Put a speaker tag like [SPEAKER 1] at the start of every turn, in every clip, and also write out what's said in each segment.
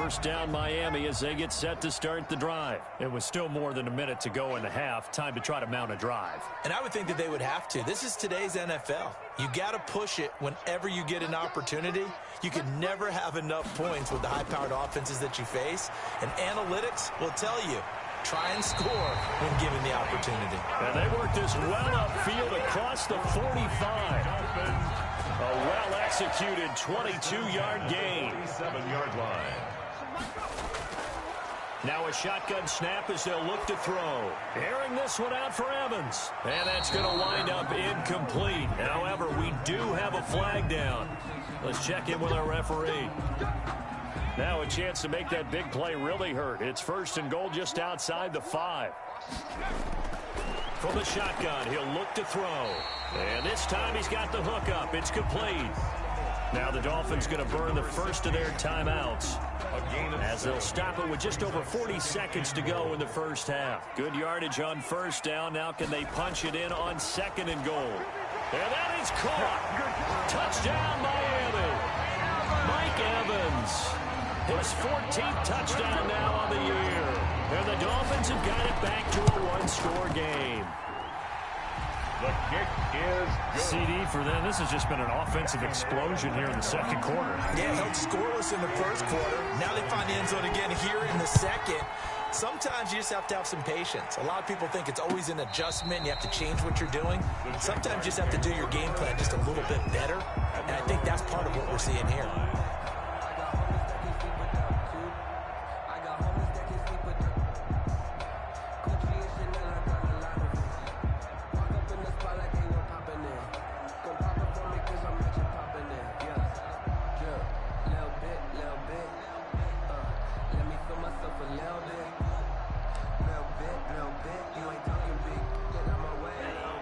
[SPEAKER 1] First down Miami as they get set to start the drive. It was still more than a minute to go in the half. Time to try to mount a drive.
[SPEAKER 2] And I would think that they would have to. This is today's NFL. You got to push it whenever you get an opportunity. You can never have enough points with the high-powered offenses that you face. And analytics will tell you, try and score when given the opportunity.
[SPEAKER 1] And they work this well upfield across the 45. A well-executed 22-yard gain.
[SPEAKER 3] 7-yard line.
[SPEAKER 1] Now a shotgun snap as they'll look to throw. Airing this one out for Evans. And that's going to wind up incomplete. However, we do have a flag down. Let's check in with our referee. Now a chance to make that big play really hurt. It's first and goal just outside the 5. From the shotgun, he'll look to throw. And this time he's got the hook up. It's complete. Now the Dolphins going to burn the first of their timeouts as they'll stop it with just over 40 seconds to go in the first half. Good yardage on first down. Now can they punch it in on second and goal? And that is caught. Touchdown, Miami. Mike Evans. His 14th touchdown now on the year. And the Dolphins have got it back to a one-score game.
[SPEAKER 3] The kick is good.
[SPEAKER 1] CD for them. This has just been an offensive explosion here in the second quarter.
[SPEAKER 2] Yeah, held scoreless in the first quarter. Now they find the end zone again here in the second. Sometimes you just have to have some patience. A lot of people think it's always an adjustment. You have to change what you're doing. Sometimes you just have to do your game plan just a little bit better. And I think that's part of what we're seeing here.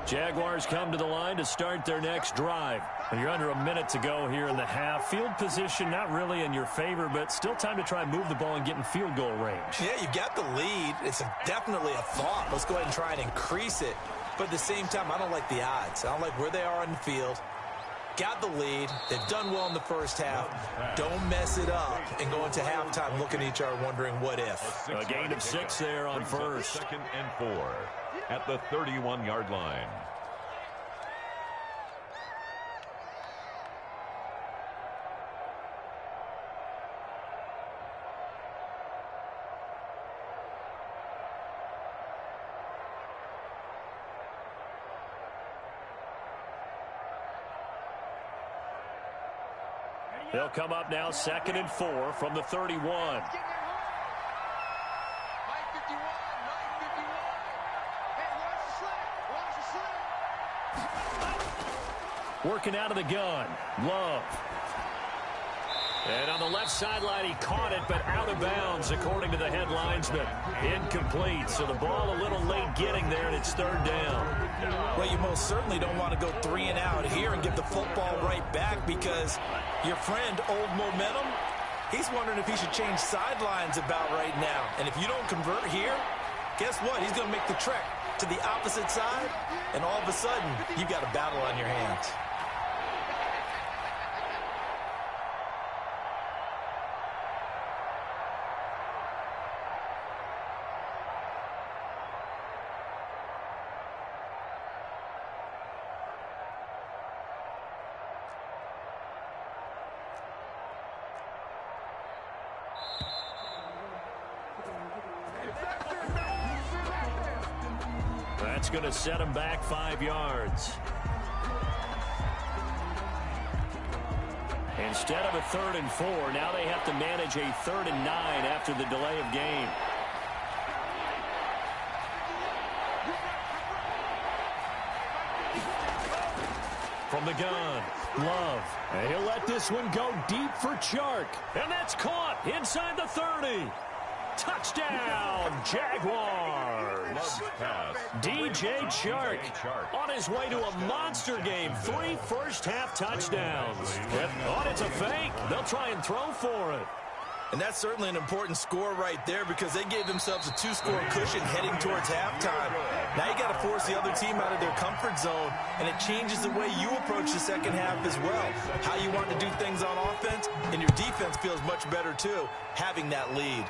[SPEAKER 1] Jaguars come to the line to start their next drive. And you're under a minute to go here in the half. Field position not really in your favor, but still time to try and move the ball and get in field goal range.
[SPEAKER 2] Yeah, you've got the lead. It's definitely a thought. Let's go ahead and try and increase it. But at the same time, I don't like the odds. I don't like where they are on the field. Got the lead. They've done well in the first half. Don't mess it up and go into halftime looking at each other wondering what if.
[SPEAKER 1] A gain of 6 there on first.
[SPEAKER 3] Second and 4 at the 31-yard line.
[SPEAKER 1] They'll come up now second and 4 from the 31. Working out of the gun. Love. And on the left sideline, he caught it, but out of bounds, according to the head linesman. Incomplete, so the ball a little late getting there, and it's third down.
[SPEAKER 2] Well, you most certainly don't want to go 3 and out here and give the football right back because your friend, Old Momentum, he's wondering if he should change sidelines about right now. And if you don't convert here, guess what? He's going to make the trek to the opposite side, and all of a sudden, you've got a battle on your hands.
[SPEAKER 1] That's going to set him back 5 yards. Instead of a 3rd and 4, now they have to manage a 3rd and 9 after the delay of game. From the gun, Love. And he'll let this one go deep for Chark. And that's caught inside the 30. Touchdown, Jaguars. DJ Chark on his way to a monster game. 3 first-half touchdowns. Oh, it's a fake. They'll try and throw for it.
[SPEAKER 2] And that's certainly an important score right there because they gave themselves a 2-score cushion heading towards halftime. Now you got to force the other team out of their comfort zone, and it changes the way you approach the second half as well. How you want to do things on offense, and your defense feels much better too, having that lead.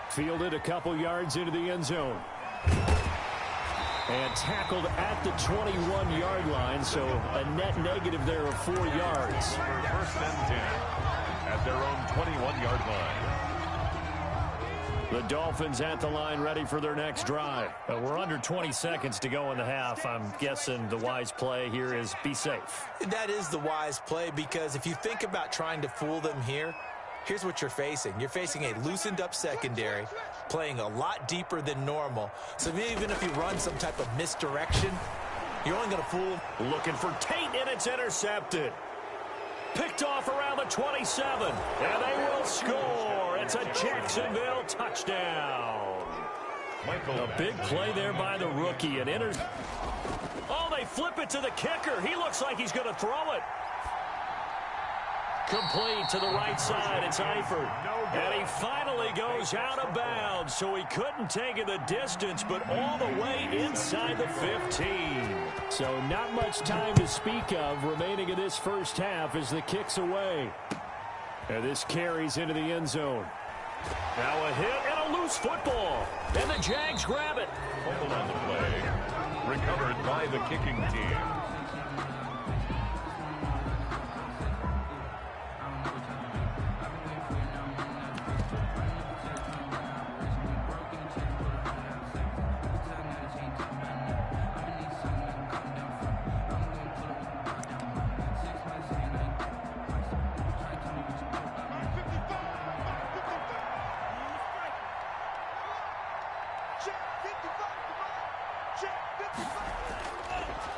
[SPEAKER 1] Fielded a couple yards into the end zone. And tackled at the 21-yard line, so a net negative there of 4 yards.
[SPEAKER 3] First and 10 at their own 21-yard line.
[SPEAKER 1] The Dolphins at the line ready for their next drive. We're under 20 seconds to go in the half. I'm guessing the wise play here is be safe.
[SPEAKER 2] That is the wise play because if you think about trying to fool them here, here's what you're facing. You're facing a loosened-up secondary, playing a lot deeper than normal. So even if you run some type of misdirection, you're only going to fool them.
[SPEAKER 1] Looking for Tate, and it's intercepted. Picked off around the 27, and they will score. It's a Jacksonville touchdown. A big play there by the rookie. Oh, they flip it to the kicker. He looks like he's going to throw it. Complete to the right side. It's Eifert. And he finally goes out of bounds, so he couldn't take it the distance, but all the way inside the 15. So not much time to speak of remaining in this first half as the kick's away. And this carries into the end zone. Now a hit and a loose football. And the Jags grab it.
[SPEAKER 3] Hold on the play. Recovered by the kicking team.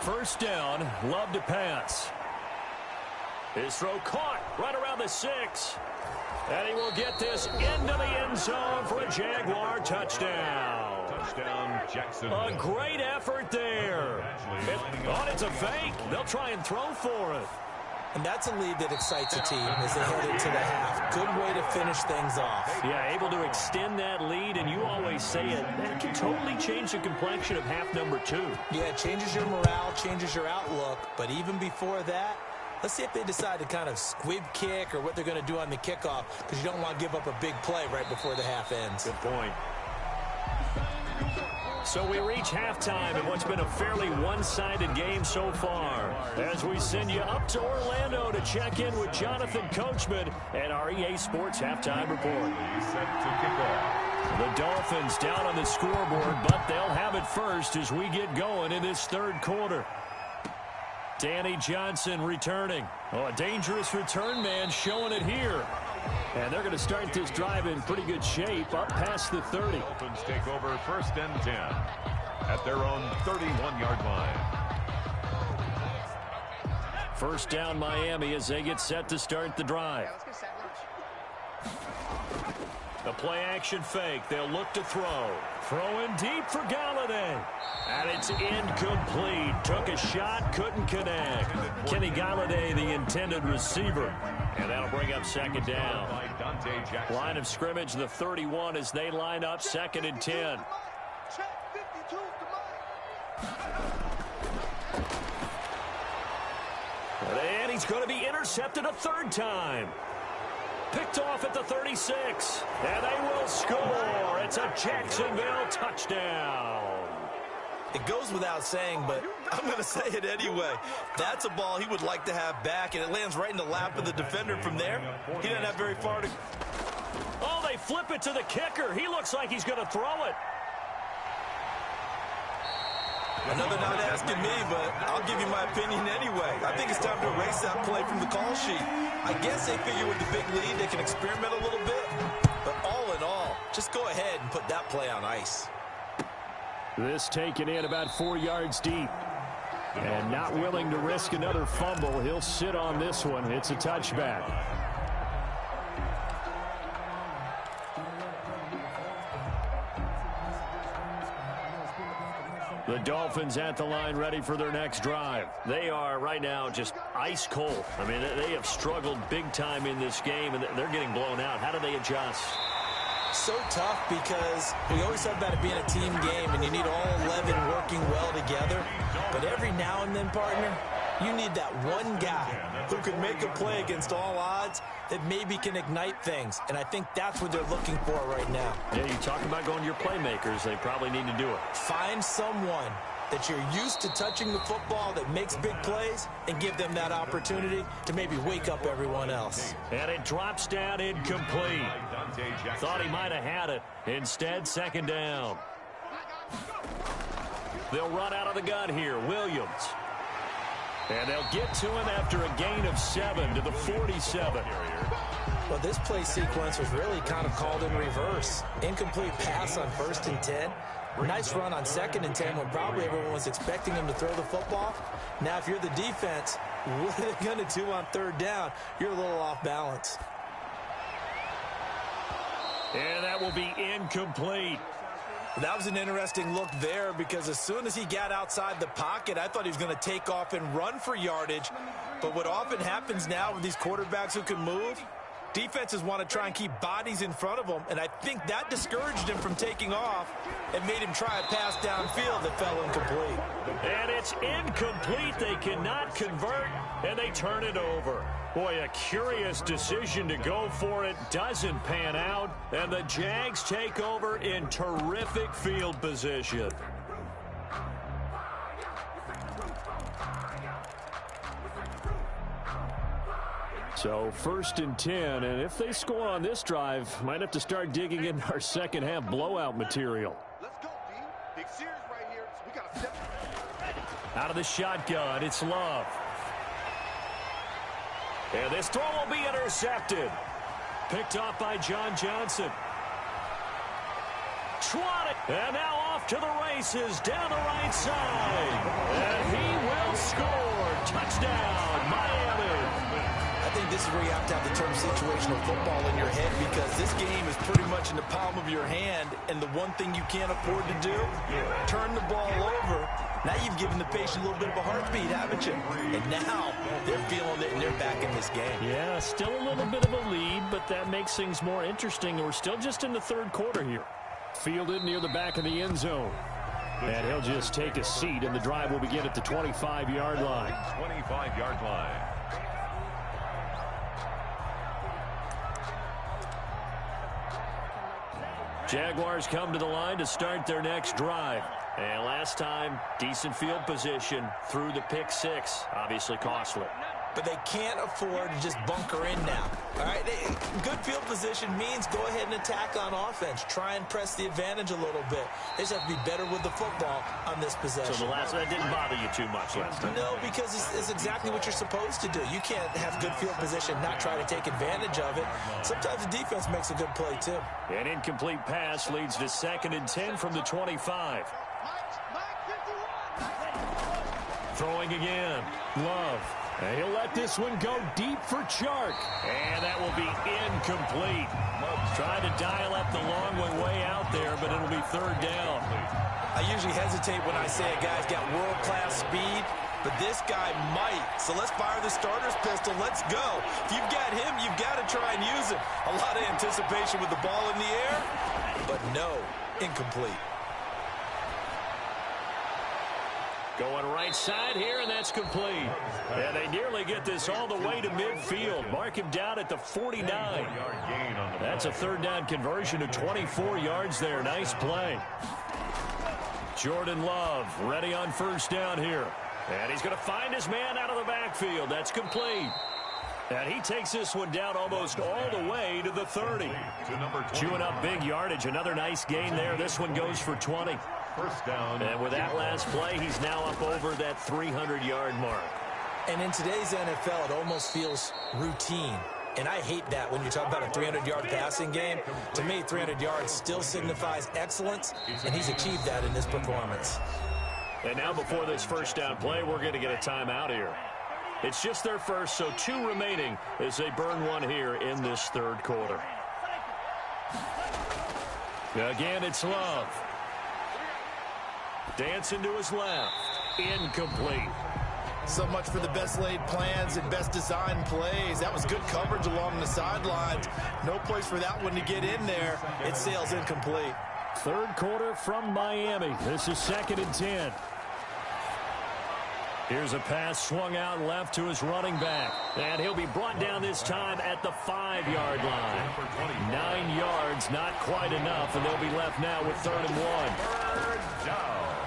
[SPEAKER 1] First down, Love to pass. His throw caught right around the 6. And he will get this into the end zone for a Jaguar touchdown.
[SPEAKER 3] Touchdown, Jacksonville.
[SPEAKER 1] A great effort there. It's a fake. They'll try and throw for it.
[SPEAKER 2] And that's a lead that excites a team as they head into the half. Good way to finish things off.
[SPEAKER 1] Yeah, able to extend that lead, and you always say it. That can totally change the complexion of half number 2.
[SPEAKER 2] Yeah, it changes your morale, changes your outlook. But even before that, let's see if they decide to kind of squib kick or what they're going to do on the kickoff, because you don't want to give up a big play right before the half ends.
[SPEAKER 1] Good point. So we reach halftime in what's been a fairly one-sided game so far. As we send you up to Orlando to check in with Jonathan Coachman and our EA Sports Halftime Report.
[SPEAKER 3] Set to kick off.
[SPEAKER 1] The Dolphins down on the scoreboard, but they'll have it first as we get going in this third quarter. Danny Johnson returning. Oh, a dangerous return man showing it here. And they're going to start this drive in pretty good shape up past the 30.
[SPEAKER 3] Dolphins take over first and 10 at their own 31-yard line.
[SPEAKER 1] First down Miami as they get set to start the drive. The play action fake. They'll look to throw. Throwing deep for Galladay. And it's incomplete. Took a shot, couldn't connect. Kenny Galladay, the intended receiver. And that'll bring up second down. Line of scrimmage, the 31 as they line up second and 10. And he's going to be intercepted a third time. Picked off at the 36. And they will score. It's a Jacksonville touchdown.
[SPEAKER 2] It goes without saying, but I'm going to say it anyway. That's a ball he would like to have back, and it lands right in the lap of the defender from there. He doesn't have very far to...
[SPEAKER 1] Oh, they flip it to the kicker. He looks like he's going to throw it.
[SPEAKER 2] Another not asking me, but I'll give you my opinion anyway. I think it's time to erase that play from the call sheet. I guess they figure with the big lead they can experiment a little bit. But all in all, just go ahead and put that play on ice.
[SPEAKER 1] This taken in about 4 yards deep. And not willing to risk another fumble. He'll sit on this one. It's a touchback. The Dolphins at the line ready for their next drive. They are right now just ice cold. I mean, they have struggled big time in this game, and they're getting blown out. How do they adjust?
[SPEAKER 2] So tough because we always talk about it being a team game, and you need all 11 working well together. But every now and then, partner, you need that one guy who can make a play against all odds that maybe can ignite things. And I think that's what they're looking for right now.
[SPEAKER 1] Yeah, you talk about going to your playmakers. They probably need to do it.
[SPEAKER 2] Find someone that you're used to touching the football that makes big plays and give them that opportunity to maybe wake up everyone else.
[SPEAKER 1] And it drops down incomplete. Thought he might have had it. Instead, second down. They'll run out of the gun here. Williams. And they'll get to him after a gain of 7 to the 47.
[SPEAKER 2] Well, this play sequence was really kind of called in reverse. Incomplete pass on 1st and 10. Nice run on 2nd and 10 when probably everyone was expecting him to throw the football. Now, if you're the defense, what are they going to do on 3rd down? You're a little off balance.
[SPEAKER 1] And that will be incomplete.
[SPEAKER 2] That was an interesting look there because as soon as he got outside the pocket, I thought he was going to take off and run for yardage. But what often happens now with these quarterbacks who can move, defenses want to try and keep bodies in front of them, and I think that discouraged him from taking off and made him try a pass downfield that fell incomplete.
[SPEAKER 1] And it's incomplete. They cannot convert, and they turn it over. Boy, a curious decision to go for it. Doesn't pan out, and the Jags take over in terrific field position. So 1st and 10, and if they score on this drive, might have to start digging in our second half blowout material.
[SPEAKER 4] Let's go, D. Big series right here. So we got to step.
[SPEAKER 1] Out of the shotgun, it's Love. And this throw will be intercepted. Picked off by John Johnson. Trotted. And now off to the races down the right side. And he will score. Touchdown, Miami.
[SPEAKER 2] I think this is where you have to have the term situational football in your head because this game is pretty much in the palm of your hand, and the one thing you can't afford to do, turn the ball over. Now you've given the patient a little bit of a heartbeat, haven't you? And now they're feeling it, and they're back in this game.
[SPEAKER 1] Yeah, still a little bit of a lead, but that makes things more interesting. We're still just in the 3rd quarter here. Fielded near the back of the end zone. And he'll just take a seat, and the drive will begin at the 25-yard line.
[SPEAKER 3] 25-yard line.
[SPEAKER 1] Jaguars come to the line to start their next drive. And last time, decent field position through the pick 6. Obviously costly.
[SPEAKER 2] But they can't afford to just bunker in now. All right, good field position means go ahead and attack on offense. Try and press the advantage a little bit. They just have to be better with the football on this possession.
[SPEAKER 1] So that didn't bother you too much last time?
[SPEAKER 2] No, because it's exactly what you're supposed to do. You can't have good field position, not try to take advantage of it. Sometimes the defense makes a good play, too.
[SPEAKER 1] An incomplete pass leads to 2nd and 10 from the 25. Throwing again. Love. And he'll let this one go deep for Chark. And that will be incomplete. Trying to dial up the long way out there, but it'll be 3rd down.
[SPEAKER 2] I usually hesitate when I say a guy's got world-class speed, but this guy might. So let's fire the starter's pistol. Let's go. If you've got him, you've got to try and use him. A lot of anticipation with the ball in the air, but no, incomplete.
[SPEAKER 1] Going right side here, and that's complete. And they nearly get this all the way to midfield. Mark him down at the 49. That's a 3rd down conversion of 24 yards there. Nice play. Jordan Love ready on 1st down here. And he's going to find his man out of the backfield. That's complete. And he takes this one down almost all the way to the 30. Chewing up big yardage. Another nice gain there. This one goes for 20.
[SPEAKER 3] 1st down.
[SPEAKER 1] And with that last play, he's now up over that 300-yard mark.
[SPEAKER 2] And in today's NFL, it almost feels routine. And I hate that when you talk about a 300-yard passing game. To me, 300 yards still signifies excellence, and he's achieved that in this performance.
[SPEAKER 1] And now before this 1st down play, we're going to get a timeout here. It's just their first, so 2 remaining as they burn one here in this 3rd quarter. Again, it's Love. Dancing to his left. Incomplete.
[SPEAKER 2] So much for the best laid plans and best designed plays. That was good coverage along the sidelines. No place for that one to get in there. It sails incomplete.
[SPEAKER 1] Third quarter from Miami. This is 2nd and 10. Here's a pass swung out left to his running back. And he'll be brought down this time at the 5-yard line. 9 yards, not quite enough, and they'll be left now with 3rd and 1.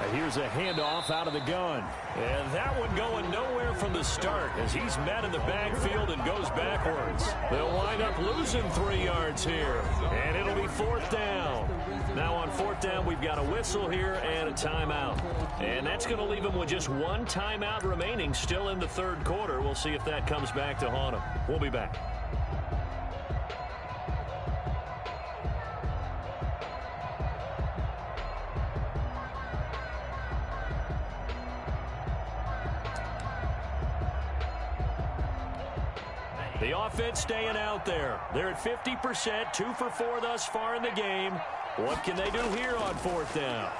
[SPEAKER 1] And here's a handoff out of the gun. And that one going nowhere from the start as he's met in the backfield and goes backwards. They'll wind up losing 3 yards here. And it'll be 4th down. Now on 4th down, we've got a whistle here and a timeout. And that's going to leave them with just 1 timeout remaining still in the 3rd quarter. We'll see if that comes back to haunt them. We'll be back. The offense staying out there. They're at 50%, 2 for 4 thus far in the game. What can they do here on 4th down?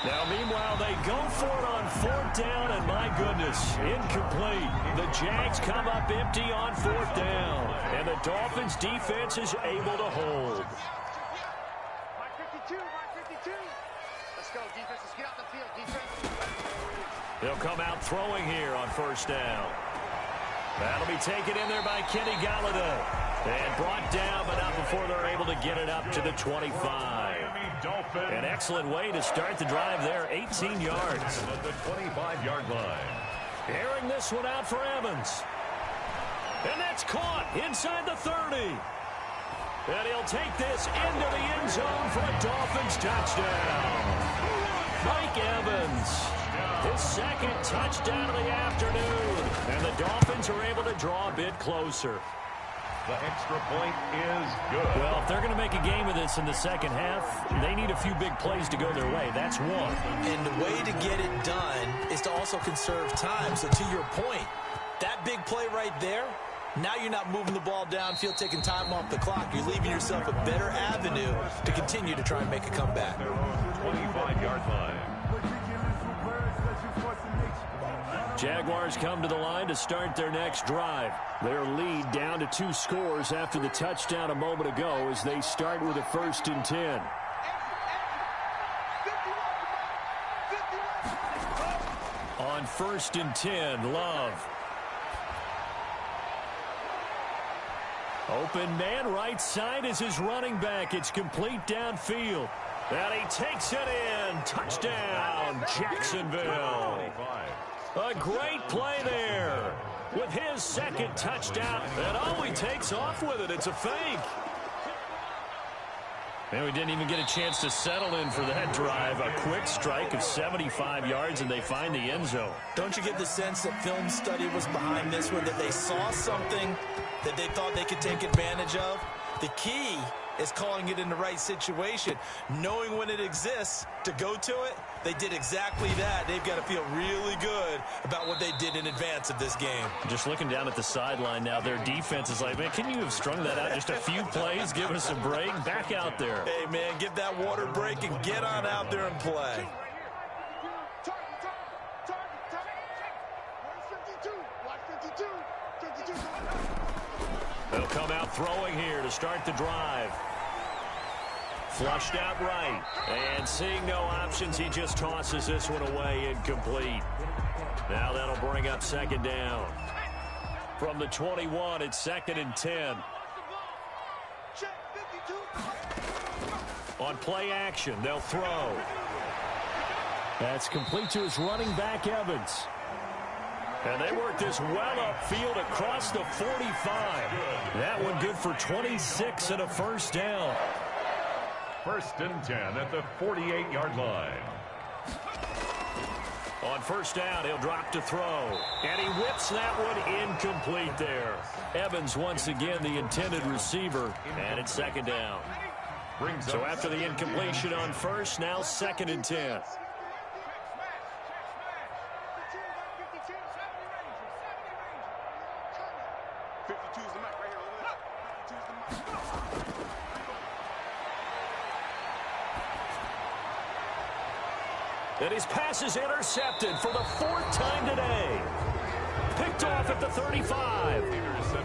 [SPEAKER 1] Now, meanwhile, they go for it on 4th down, and my goodness, incomplete. The Jags come up empty on 4th down, and the Dolphins' defense is able to hold.
[SPEAKER 4] Mark 52, Mark 52. Let's go, defense. Let's get out the field, defense.
[SPEAKER 1] They'll come out throwing here on 1st down. That'll be taken in there by Kenny Galladay. And brought down, but not before they're able to get it up to the 25. An excellent way to start the drive there, 18 yards.
[SPEAKER 3] At the 25-yard line.
[SPEAKER 1] Airing this one out for Evans. And that's caught inside the 30. And he'll take this into the end zone for a Dolphins touchdown. Mike Evans, his 2nd touchdown of the afternoon. And the Dolphins are able to draw a bit closer.
[SPEAKER 3] The extra point is good.
[SPEAKER 1] Well, if they're going to make a game of this in the 2nd half, they need a few big plays to go their way. That's one.
[SPEAKER 2] And the way to get it done is to also conserve time. So to your point, that big play right there, now you're not moving the ball downfield, taking time off the clock. You're leaving yourself a better avenue to continue to try and make a comeback.
[SPEAKER 3] 25-yard line.
[SPEAKER 1] Jaguars come to the line to start their next drive. Their lead down to 2 scores after the touchdown a moment ago as they start with a 1st and 10. On 1st and 10, Love. Open man right side is his running back. It's complete downfield. And he takes it in. Touchdown, Jacksonville. A great play there with his 2nd touchdown. And oh, he takes off with it. It's a fake. And we didn't even get a chance to settle in for that drive. A quick strike of 75 yards, and they find the end zone.
[SPEAKER 2] Don't you get the sense that film study was behind this one, that they saw something that they thought they could take advantage of? The key is calling it in the right situation, knowing when it exists to go to it. They did exactly that. They've got to feel really good about what they did in advance of this game.
[SPEAKER 1] Just looking down at the sideline now, their defense is like, man, can you have strung that out just a few plays? Give us a break. Back out there.
[SPEAKER 2] Hey, man, give that water break and get on out there and play.
[SPEAKER 1] They'll come out throwing here to start the drive. Flushed out right. And seeing no options, he just tosses this one away, incomplete. Now that'll bring up 2nd down. From the 21, it's 2nd and 10. On play action, they'll throw. That's complete to his running back, Evans. And they work this well upfield across the 45. That one good for 26 and a 1st down.
[SPEAKER 3] 1st and 10 at the 48-yard line.
[SPEAKER 1] On 1st down, he'll drop to throw. And he whips that one incomplete there. Evans once again the intended receiver. And it's 2nd down. So after the incompletion on 1st, now 2nd and 10. And his pass is intercepted for the 4th time today. Picked off at the 35.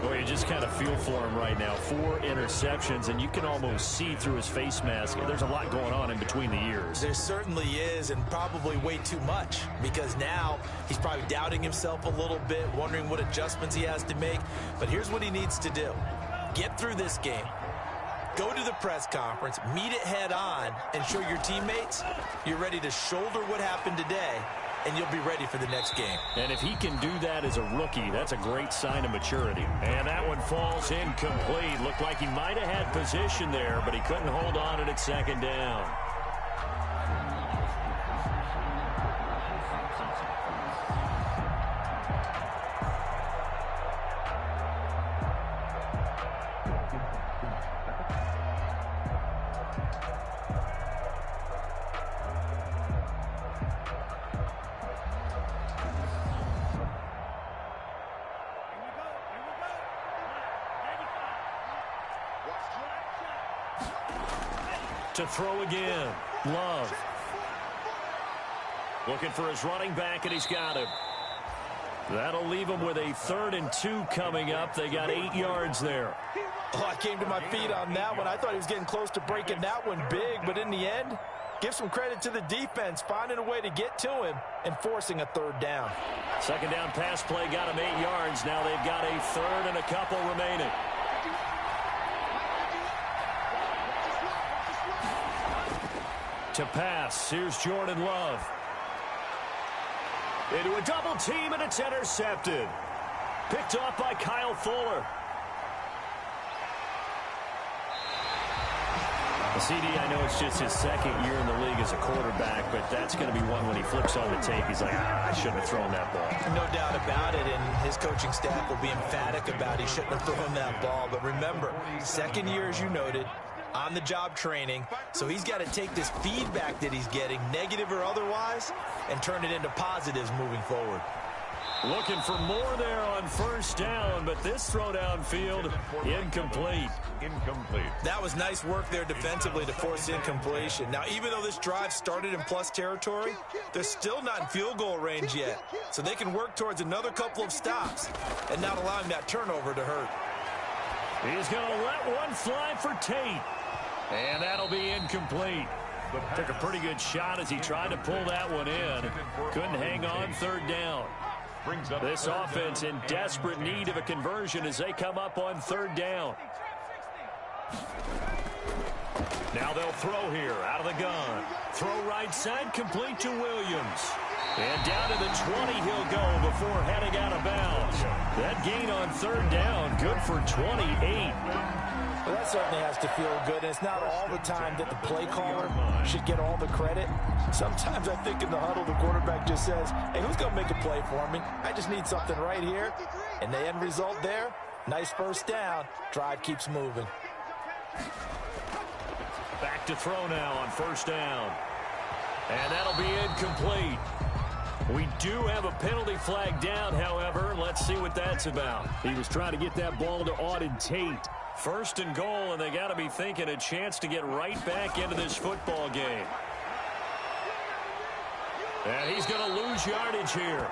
[SPEAKER 1] Boy, you just kind of feel for him right now. 4 interceptions, and you can almost see through his face mask. There's a lot going on in between the ears.
[SPEAKER 2] There certainly is, and probably way too much, because now he's probably doubting himself a little bit, wondering what adjustments he has to make. But here's what he needs to do. Get through this game. Go to the press conference, meet it head on, and show your teammates you're ready to shoulder what happened today, and you'll be ready for the next game.
[SPEAKER 1] And if he can do that as a rookie, that's a great sign of maturity. And that one falls incomplete. Looked like he might have had position there, but he couldn't hold on at 2nd down. To throw again. Love. Looking for his running back, and he's got him. That'll leave him with a 3rd and 2 coming up. They got 8 yards there.
[SPEAKER 2] Oh, I came to my feet on that one. I thought he was getting close to breaking that one big, but in the end, give some credit to the defense, finding a way to get to him and forcing a 3rd down.
[SPEAKER 1] 2nd down pass play got him 8 yards. Now they've got a 3rd and a couple remaining. To pass, here's Jordan Love. Into a double team, and it's intercepted. Picked off by Kyle Fuller. CD, I know it's just his 2nd year in the league as a quarterback, but that's going to be one when he flips on the tape. He's like, I shouldn't have thrown that ball.
[SPEAKER 2] No doubt about it, and his coaching staff will be emphatic about he shouldn't have thrown that ball. But remember, 2nd year, as you noted, on-the-job training, so he's got to take this feedback that he's getting, negative or otherwise, and turn it into positives moving forward.
[SPEAKER 1] Looking for more there on 1st down, but this throw downfield, incomplete.
[SPEAKER 2] That was nice work there defensively to force incompletion. Now, even though this drive started in plus territory, they're still not in field goal range yet, so they can work towards another couple of stops and not allowing that turnover to hurt.
[SPEAKER 1] He's going to let one fly for Tate. And that'll be incomplete. Took a pretty good shot as he tried to pull that one in. Couldn't hang on 3rd down. This offense in desperate need of a conversion as they come up on 3rd down. Now they'll throw here out of the gun. Throw right side, complete to Williams. And down to the 20 he'll go before heading out of bounds. That gain on 3rd down, good for 28.
[SPEAKER 2] Well, that certainly has to feel good, and it's not all the time that the play caller should get all the credit. Sometimes I think in the huddle, the quarterback just says, hey, who's going to make a play for me? I just need something right here. And the end result there, nice 1st down. Drive keeps moving.
[SPEAKER 1] Back to throw now on 1st down. And that'll be incomplete. We do have a penalty flag down, however. Let's see what that's about. He was trying to get that ball to Auden Tate. 1st and goal, and they got to be thinking a chance to get right back into this football game. And he's going to lose yardage here,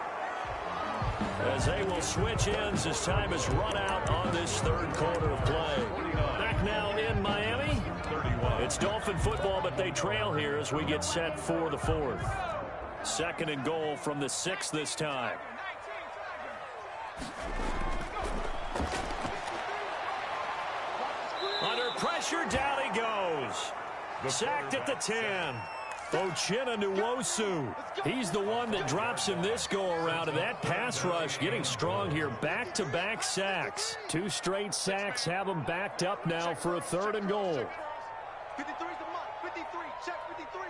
[SPEAKER 1] as they will switch ends as time is run out on this 3rd quarter of play. Back now in Miami. It's Dolphin football, but they trail here as we get set for the 4th. 2nd and goal from the 6th this time. Under pressure, down he goes. Sacked at the 10. Ochena Nwosu. He's the one that drops him this go-around, and that pass rush getting strong here. Back-to-back sacks. 2 straight sacks have him backed up now for a 3rd and goal.
[SPEAKER 4] 53's the mark. 53. Check 53.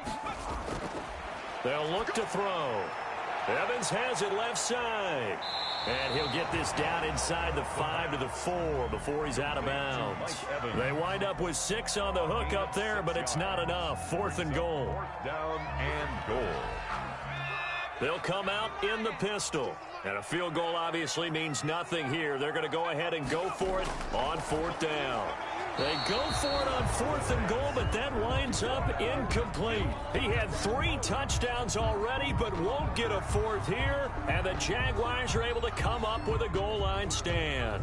[SPEAKER 1] They'll look to throw. Evans has it left side. And he'll get this down inside the 5 to the 4 before he's out of bounds. They wind up with 6 on the hook up there, but it's not enough. 4th and goal.
[SPEAKER 3] 4th down and goal.
[SPEAKER 1] They'll come out in the pistol. And a field goal obviously means nothing here. They're going to go ahead and go for it on 4th down. They go for it on 4th and goal, but that winds up incomplete. He had 3 touchdowns already, but won't get a 4th here. And the Jaguars are able to come up with a goal line stand.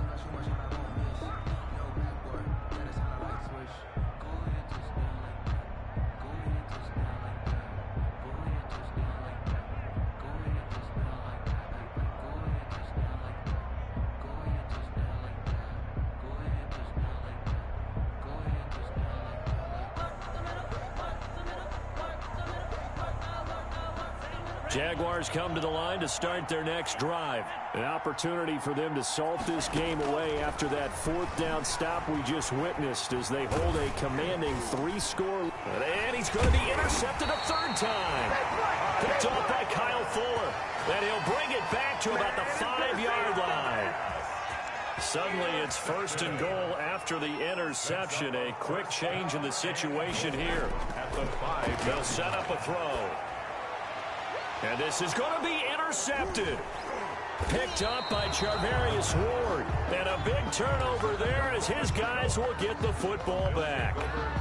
[SPEAKER 1] Jaguars come to the line to start their next drive. An opportunity for them to salt this game away after that 4th down stop we just witnessed as they hold a commanding 3-score. And he's going to be intercepted a 3rd time. Picked off by Kyle Fuller. And he'll bring it back to about the 5-yard line. Suddenly it's 1st and goal after the interception. A quick change in the situation here.
[SPEAKER 3] At the 5.
[SPEAKER 1] They'll set up a throw. And this is going to be intercepted. Picked up by Charvarius Ward. And a big turnover there as his guys will get the football back.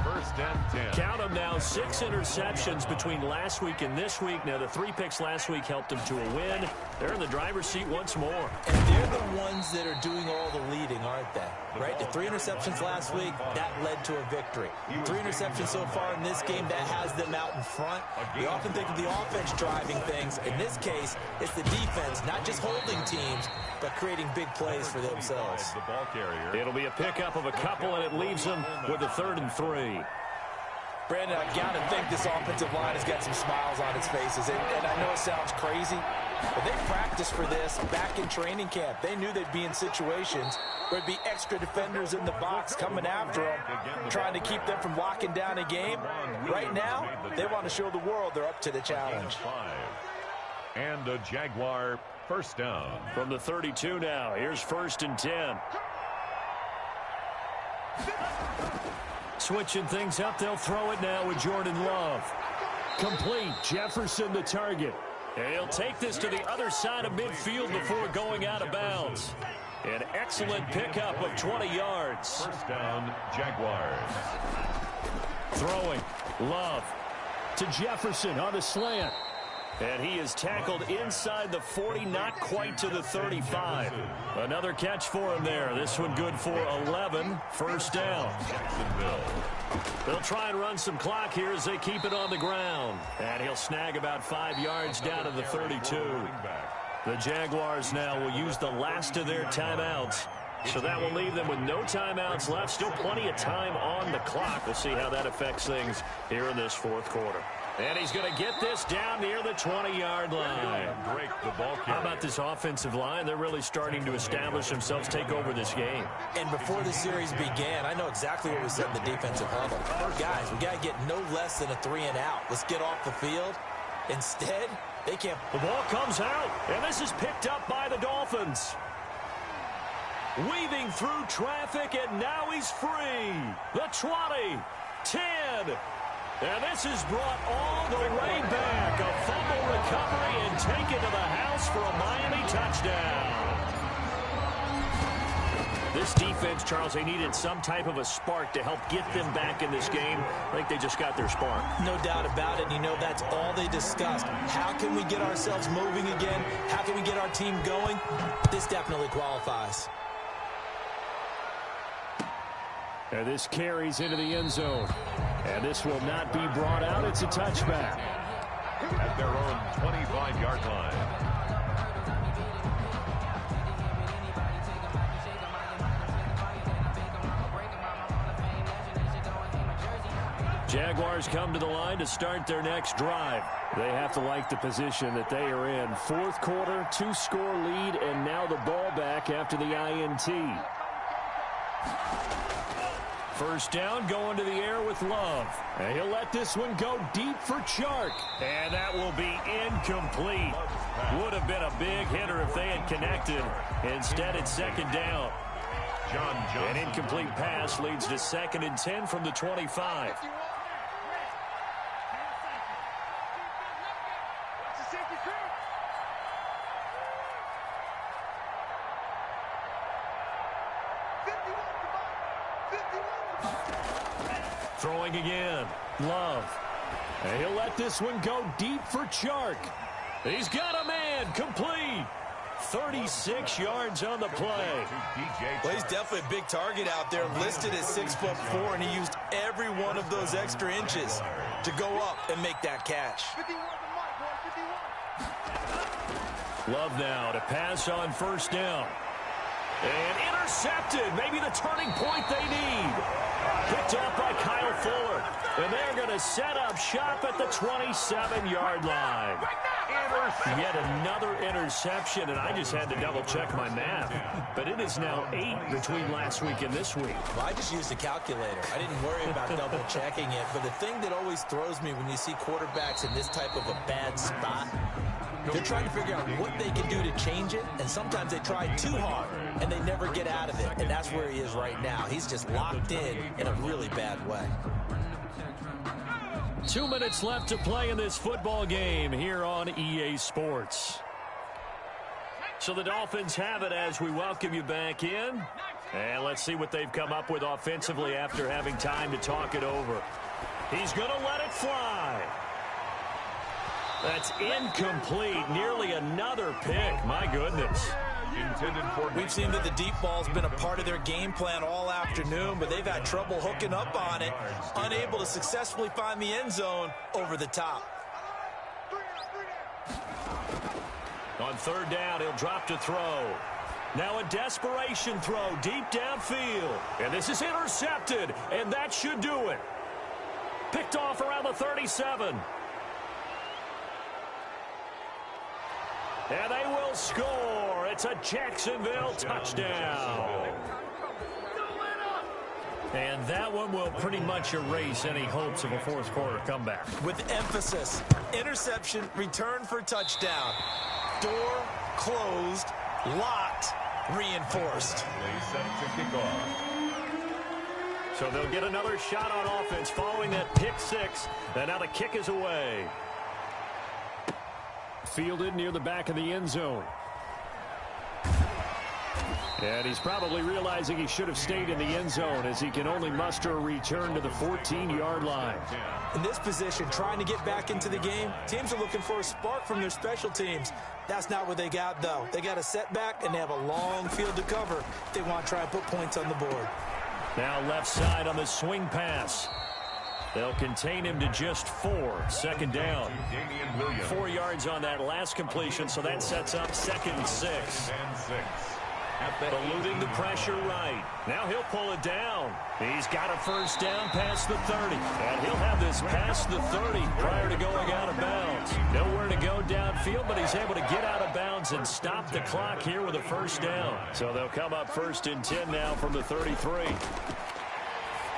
[SPEAKER 3] 1st and 10.
[SPEAKER 1] Count them now, 6 interceptions between last week and this week. Now, the 3 picks last week helped them to a win. They're in the driver's seat once more.
[SPEAKER 2] And they're the ones that are doing all the leading, aren't they? Right? The 3 interceptions last week, that led to a victory. 3 interceptions so far in this game, that has them out in front. We often think of the offense driving things. In this case, it's the defense, not just holding teams, but creating big plays for themselves.
[SPEAKER 3] The ball carrier.
[SPEAKER 1] It'll be a pickup of a couple, and it leaves them with a 3rd and 3.
[SPEAKER 2] Brandon, I got to think this offensive line has got some smiles on its faces. And I know it sounds crazy, but they practiced for this back in training camp. They knew they'd be in situations where there'd be extra defenders in the box coming after them, trying to keep them from locking down a game. Right now, they want to show the world they're up to the challenge.
[SPEAKER 3] And a Jaguar 1st down.
[SPEAKER 1] From the 32 now, here's 1st and 10. Switching things up, they'll throw it now with Jordan Love. Complete, Jefferson the target. And he'll take this to the other side of midfield before going out of bounds. An excellent pickup of 20 yards.
[SPEAKER 3] 1st down, Jaguars.
[SPEAKER 1] Throwing, Love to Jefferson on the slant. And he is tackled inside the 40, not quite to the 35. Another catch for him there. This one good for 11. 1st down.
[SPEAKER 3] Jacksonville.
[SPEAKER 1] They'll try and run some clock here as they keep it on the ground. And he'll snag about 5 yards down to the 32. The Jaguars now will use the last of their timeouts. So that will leave them with no timeouts left. Still plenty of time on the clock. We'll see how that affects things here in this 4th quarter. And he's going to get this down near the 20-yard line.
[SPEAKER 3] Break the ball
[SPEAKER 1] How about this offensive line? They're really starting to establish themselves, take over this game.
[SPEAKER 2] And before the series began, I know exactly what was said in the defensive huddle. Guys, we got to get no less than a 3 and out. Let's get off the field. Instead, they can't.
[SPEAKER 1] The ball comes out, and this is picked up by the Dolphins. Weaving through traffic, and now he's free. The 20, 10. And this is brought all the way back. A fumble recovery and taken to the house for a Miami touchdown. This defense, Charles, they needed some type of a spark to help get them back in this game. I think they just got their spark.
[SPEAKER 2] No doubt about it. You know, that's all they discussed. How can we get ourselves moving again? How can we get our team going? This definitely qualifies.
[SPEAKER 1] And this carries into the end zone. And this will not be brought out. It's a touchback.
[SPEAKER 3] At their own 25-yard line.
[SPEAKER 1] Jaguars come to the line to start their next drive. They have to like the position that they are in. 4th quarter, 2-score lead, and now the ball back after the INT. 1st down, going to the air with Love. And he'll let this one go deep for Chark. And that will be incomplete. Would have been a big hitter if they had connected. Instead, it's 2nd down. An incomplete pass leads to 2nd and 10 from the 25. Throwing again. Love. And he'll let this one go deep for Chark. He's got a man. Complete. 36 yards on the play.
[SPEAKER 2] Well, he's definitely a big target out there, listed at 6'4", and he used every one of those extra inches to go up and make that catch.
[SPEAKER 4] 51 to Mike, boy, 51.
[SPEAKER 1] Love now to pass on first down. And intercepted. Maybe the turning point they need. Picked up by Kyle Fuller. And they're going to set up shop at the 27-yard line. Yet another interception, and I just had to double-check my math. But it is now 8 between last week and this week.
[SPEAKER 2] Well, I just used a calculator. I didn't worry about double-checking it. But the thing that always throws me when you see quarterbacks in this type of a bad spot, they're trying to figure out what they can do to change it, and sometimes they try too hard, and they never get out of it. And that's where he is right now. He's just locked in a really bad way.
[SPEAKER 1] 2 minutes left to play in this football game here on EA Sports. So the Dolphins have it as we welcome you back in. And let's see what they've come up with offensively after having time to talk it over. He's going to let it fly. That's incomplete. Nearly another pick. My goodness.
[SPEAKER 2] We've seen that the deep ball's been a part of their game plan all afternoon, but they've had trouble hooking up on it, unable to successfully find the end zone over the top.
[SPEAKER 1] On third down, he'll drop to throw. Now a desperation throw deep downfield. And this is intercepted, and that should do it. Picked off around the 37. And they will score. It's a Jacksonville touchdown. And that one will pretty much erase any hopes of a fourth quarter comeback.
[SPEAKER 2] With emphasis, interception, return for touchdown. Door closed, locked, reinforced.
[SPEAKER 1] So they'll get another shot on offense following that pick six. And now the kick is away. Fielded near the back of the end zone. And he's probably realizing he should have stayed in the end zone as he can only muster a return to the 14-yard line.
[SPEAKER 2] In this position, trying to get back into the game, teams are looking for a spark from their special teams. That's not what they got, though. They got a setback, and they have a long field to cover if they want to try and put points on the board.
[SPEAKER 1] Now left side on the swing pass. They'll contain him to just 4. Second down. 4 yards on that last completion, so that sets up 2nd and 6. Eluding the pressure right. Now he'll pull it down. He's got a first down past the 30. And he'll have this past the 30 prior to going out of bounds. Nowhere to go downfield, but he's able to get out of bounds and stop the clock here with a first down. So they'll come up 1st and 10 now from the 33.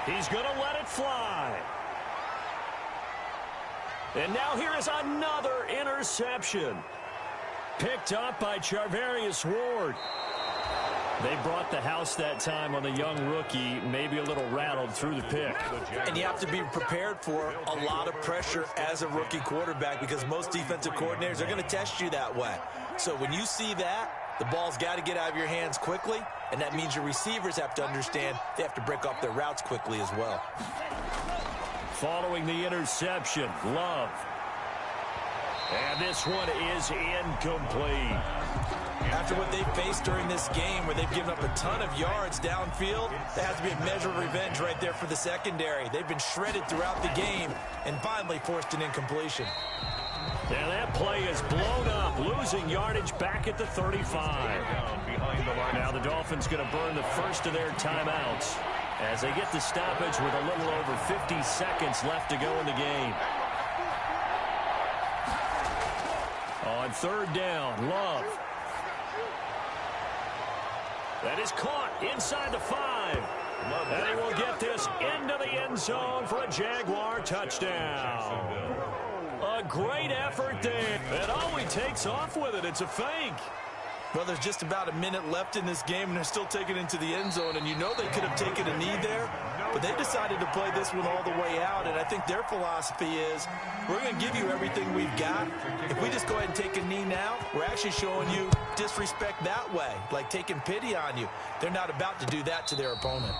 [SPEAKER 1] He's going to let it fly. And now here is another interception. Picked up by Charvarius Ward. They brought the house that time on the young rookie, maybe a little rattled through the pick.
[SPEAKER 2] And you have to be prepared for a lot of pressure as a rookie quarterback because most defensive coordinators are going to test you that way. So when you see that, the ball's got to get out of your hands quickly, and that means your receivers have to understand they have to break off their routes quickly as well.
[SPEAKER 1] Following the interception, Love. And this one is incomplete.
[SPEAKER 2] After what they've faced during this game where they've given up a ton of yards downfield, there has to be a measure of revenge right there for the secondary. They've been shredded throughout the game and finally forced an incompletion.
[SPEAKER 1] And that play is blown up, losing yardage back at the 35. Now the Dolphins going to burn the first of their timeouts as they get the stoppage with a little over 50 seconds left to go in the game. On third down, Love. That is caught inside the 5. And he will get this into the end zone for a Jaguar touchdown. A great effort there. And all he takes off with it, it's a fake.
[SPEAKER 2] Well, there's just about a minute left in this game, and they're still taking it into the end zone. And you know they could have taken a knee there, but they decided to play this one all the way out. And I think their philosophy is, we're going to give you everything we've got. If we just go ahead and take a knee now, we're actually showing you disrespect that way, like taking pity on you. They're not about to do that to their opponent.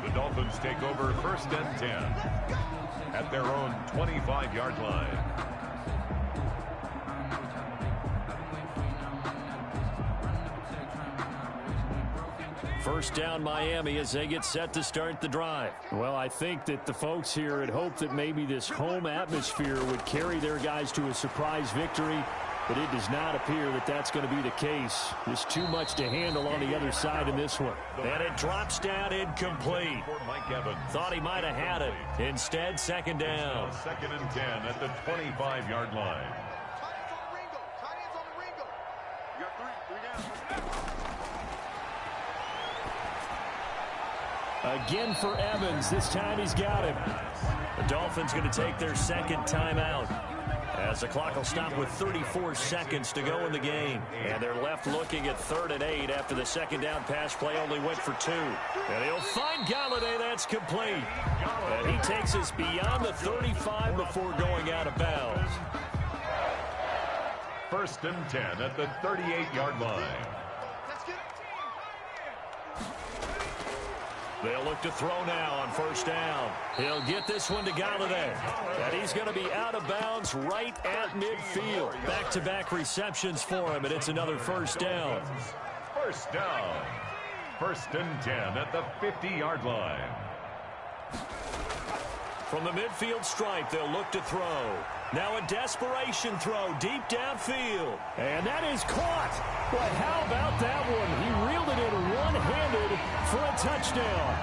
[SPEAKER 3] The Dolphins take over 1st and 10 at their own 25-yard line.
[SPEAKER 1] First down, Miami, as they get set to start the drive.
[SPEAKER 5] Well, I think that the folks here had hoped that maybe this home atmosphere would carry their guys to a surprise victory, but it does not appear that that's going to be the case. There's too much to handle on the other side in this one.
[SPEAKER 1] And it drops down incomplete. Thought he might have had it. Instead, 2nd down.
[SPEAKER 3] 2nd and 10 at the 25-yard line.
[SPEAKER 5] Again for Evans. This time he's got him.
[SPEAKER 1] The Dolphins going to take their 2nd timeout, as the clock will stop with 34 seconds to go in the game. And they're left looking at 3rd and 8 after the 2nd down pass play only went for 2. And he'll find Galladay. That's complete. And he takes us beyond the 35 before going out of bounds.
[SPEAKER 3] 1st and 10 at the 38-yard line.
[SPEAKER 1] They'll look to throw now on 1st down. He'll get this one to Galladay. And he's going to be out of bounds right at midfield. Back-to-back receptions for him, and it's another 1st down.
[SPEAKER 3] 1st down. 1st and 10 at the 50-yard line.
[SPEAKER 1] From the midfield stripe, they'll look to throw. Now a desperation throw deep downfield.
[SPEAKER 5] And that is caught. But how about that one? He reeled it in one-handed for a touchdown.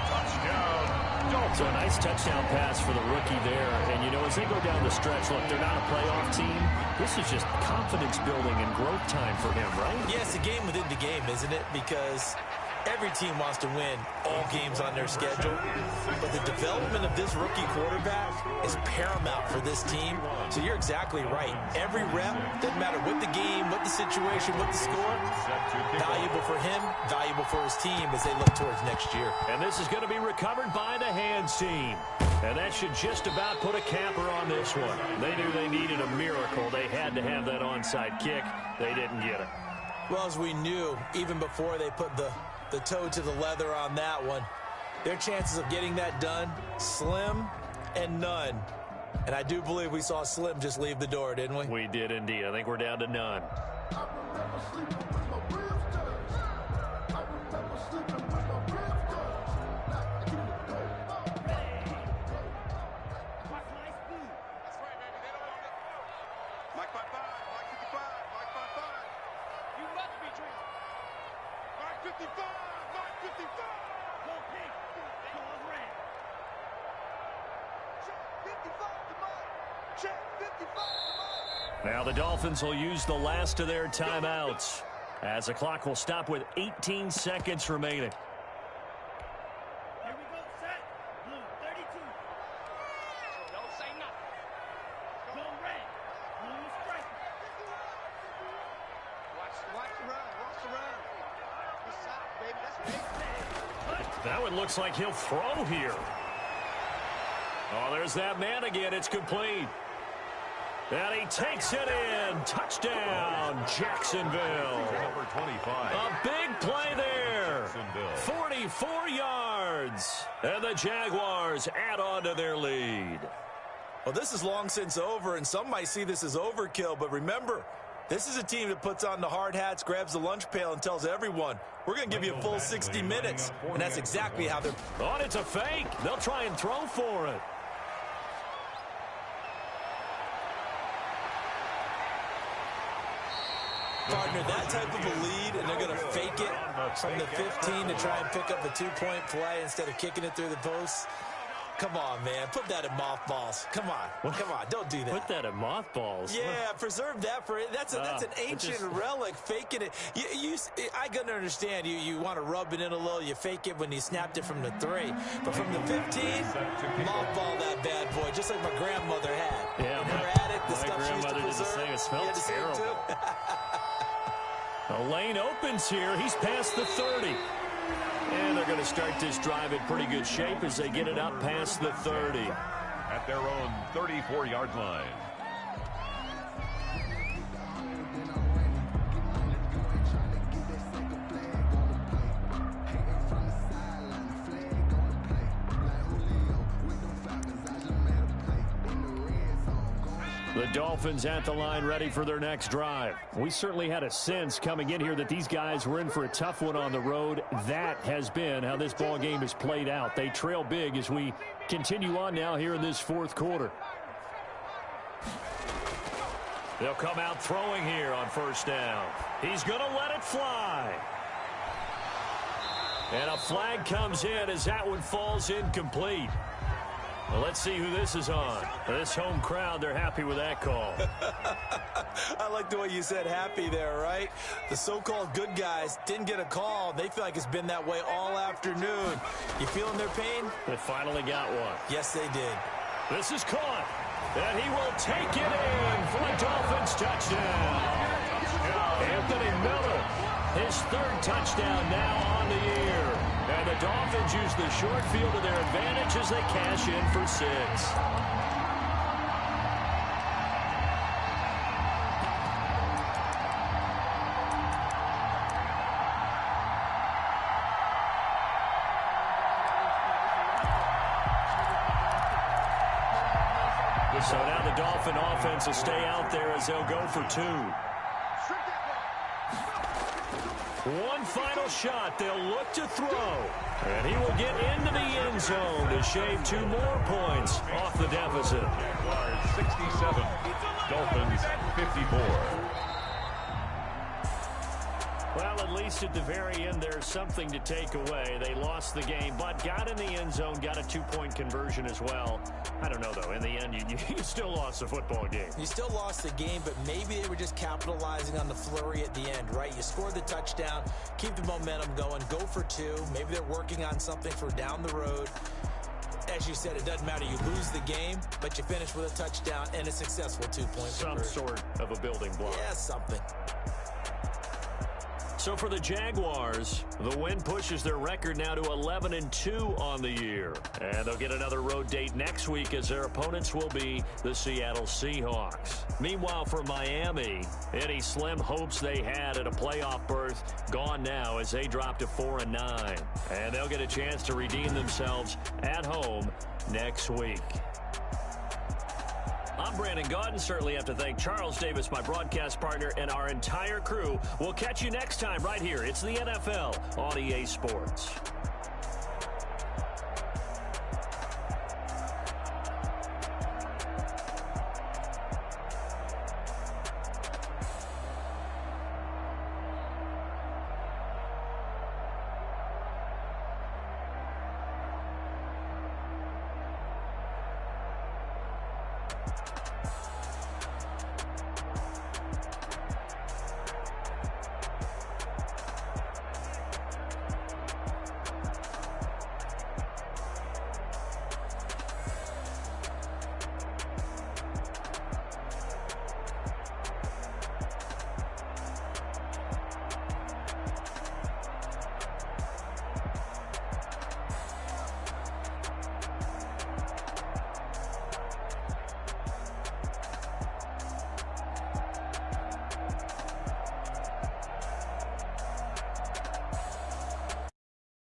[SPEAKER 3] Touchdown.
[SPEAKER 1] So a nice touchdown pass for the rookie there. And, you know, as they go down the stretch, look, they're not a playoff team. This is just confidence building and growth time for him, right?
[SPEAKER 2] Yeah, it's a game within the game, isn't it? Because every team wants to win all games on their schedule. But the development of this rookie quarterback is paramount for this team. So you're exactly right. Every rep, doesn't matter what the game, what the situation, what the score, valuable for him, valuable for his team as they look towards next year.
[SPEAKER 1] And this is going to be recovered by the hands team. And that should just about put a capper on this one. They knew they needed a miracle. They had to have that onside kick. They didn't get it.
[SPEAKER 2] Well, as we knew, even before they put the toe to the leather on that one, their chances of getting that done, slim and none. And I do believe we saw Slim just leave the door, didn't we?
[SPEAKER 1] We did indeed. I think we're down to none. Now the Dolphins will use the last of their timeouts, as the clock will stop with 18 seconds remaining.
[SPEAKER 6] Here we go, set. Blue, 32. Don't say nothing. Go red. Blue strike.
[SPEAKER 4] Watch the run. Watch the run. Good shot, baby. That's big.
[SPEAKER 1] That one looks like he'll throw here. Oh, there's that man again. It's complete. And he takes it in. Touchdown, Jacksonville.
[SPEAKER 3] Number 25.
[SPEAKER 1] A big play there. 44 yards. And the Jaguars add on to their lead.
[SPEAKER 2] Well, this is long since over, and some might see this as overkill. But remember, this is a team that puts on the hard hats, grabs the lunch pail, and tells everyone, we're going to give you a full 60 minutes. And that's exactly how they're...
[SPEAKER 1] Oh, and it's a fake. They'll try and throw for it.
[SPEAKER 2] Partner, that type of a lead, and they're going to fake it from the 15 to try and pick up a two-point play instead of kicking it through the post. Come on, man. Put that in mothballs. Come on. Come on. Don't do that.
[SPEAKER 1] Put that in mothballs.
[SPEAKER 2] Yeah, preserve that for it. That's an ancient relic, faking it. I can understand you want to rub it in a little. You fake it when you snapped it from the 3. But from the 15, mothball that bad boy, just like my grandmother had.
[SPEAKER 1] Yeah,
[SPEAKER 2] her attic, the stuff she used to preserve.
[SPEAKER 1] Did the same. It smelled terrible. The lane opens here. He's past the 30. And they're going to start this drive in pretty good shape as they get it up past the 30.
[SPEAKER 3] At their own 34-yard line.
[SPEAKER 5] The Dolphins at the line ready for their next drive. We certainly had a sense coming in here that these guys were in for a tough one on the road. That has been how this ball game has played out. They trail big as we continue on now here in this fourth quarter. They'll come out throwing here on first down. He's going to let it fly. And a flag comes in as that one falls incomplete. Well, let's see who this is on. This home crowd, they're happy with that call.
[SPEAKER 2] I like the way you said happy there, right? The so-called good guys didn't get a call. They feel like it's been that way all afternoon. You feeling their pain?
[SPEAKER 5] They finally got one.
[SPEAKER 2] Yes, they did.
[SPEAKER 5] This is caught. And he will take it in for a Dolphins touchdown. Anthony Miller, his third touchdown now on the year. And the Dolphins use the short field to their advantage as they cash in for 6. So now the Dolphin offense will stay out there as they'll go for 2. One final shot. They'll look to throw. And he will get into the end zone to shave 2 more points off the deficit.
[SPEAKER 3] Jaguars 67, Dolphins 54.
[SPEAKER 5] Well, at least at the very end, there's something to take away. They lost the game, but got in the end zone, got a 2-point conversion as well. I don't know, though. In the end, you still lost the football game.
[SPEAKER 2] You still lost the game, but maybe they were just capitalizing on the flurry at the end, right? You scored the touchdown, keep the momentum going, go for 2. Maybe they're working on something for down the road. As you said, it doesn't matter. You lose the game, but you finish with a touchdown and a successful 2-point conversion.
[SPEAKER 5] Some sort of a building block.
[SPEAKER 2] Yeah, something.
[SPEAKER 5] So for the Jaguars, the win pushes their record now to 11-2 on the year. And they'll get another road date next week as their opponents will be the Seattle Seahawks. Meanwhile, for Miami, any slim hopes they had at a playoff berth gone now as they drop to 4-9. And they'll get a chance to redeem themselves at home next week. I'm Brandon Gaudin. Certainly have to thank Charles Davis, my broadcast partner, and our entire crew. We'll catch you next time right here. It's the NFL on EA Sports.